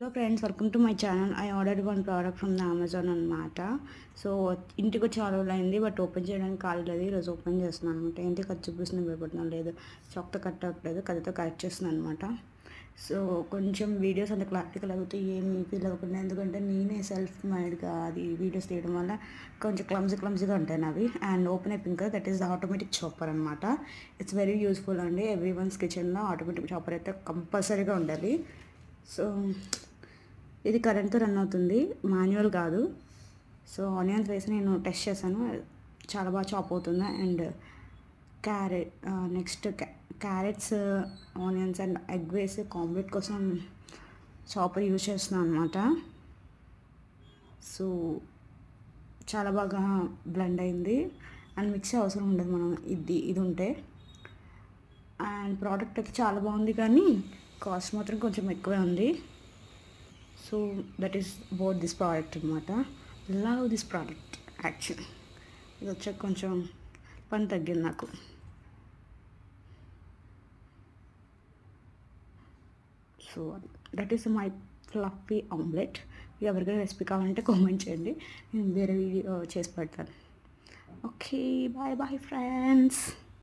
Hello friends, welcome to my channel. I ordered one product from the Amazon అనమాట. So ఇంటికి వచ్చి చాలా రోజులు అయింది, బట్ ఓపెన్ చేయడానికి కాలేదు. ఈరోజు ఓపెన్ చేస్తున్నాను అనమాట. ఏంటి కట్ చూపిస్తుంది భయపడుతున్నాను, లేదు చాక్తో కట్ అవ్వట్లేదు, కథతో కట్ చేస్తున్నాను అనమాట. సో కొంచెం వీడియోస్ అంత క్లారిటీగా లేకపోతే ఏమి ఫీల్ అవ్వకుండా, ఎందుకంటే నేనే సెల్ఫ్ మేడ్గా అది వీడియోస్ తీయడం వల్ల కొంచెం క్లమ్జీగా ఉంటాయి అవి. అండ్ ఓపెన్ అయిపోయింది కదా, that is the automatic chopper అనమాట. ఇట్స్ వెరీ యూస్ఫుల్ అండి. ఎవ్రీ వన్స్ కిచెన్లో ఆటోమేటిక్ చాపర్ అయితే కంపల్సరీగా ఉండాలి. సో ఇది కరెంట్తో రన్ అవుతుంది, మాన్యువల్ కాదు. సో ఆనియన్స్ వేసి నేను టెస్ట్ చేశాను, చాలా బాగా చాప్ అవుతుంది. And next carrots, onions and egg వేసి కాంప్లీట్ కోసం చాపర్ యూజ్ చేస్తున్నాను అనమాట. సో చాలా బాగా బ్లెండ్ అయింది. అండ్ మిక్సీ అవసరం ఉండదు మనం ఇది ఉంటే. అండ్ ప్రోడక్ట్ అయితే చాలా బాగుంది, కానీ కాస్ట్ మాత్రం కొంచెం ఎక్కువే ఉంది. So that is about this product అనమాట. Love this product actually. ఇది వచ్చాక కొంచెం పని తగ్గింది నాకు. So that is my fluffy omelette. ఎవరికైనా రెసిపీ కావాలంటే కామెంట్ చేయండి, నేను వేరే వీడియో చేసి పెడతాను. Okay, bye bye friends.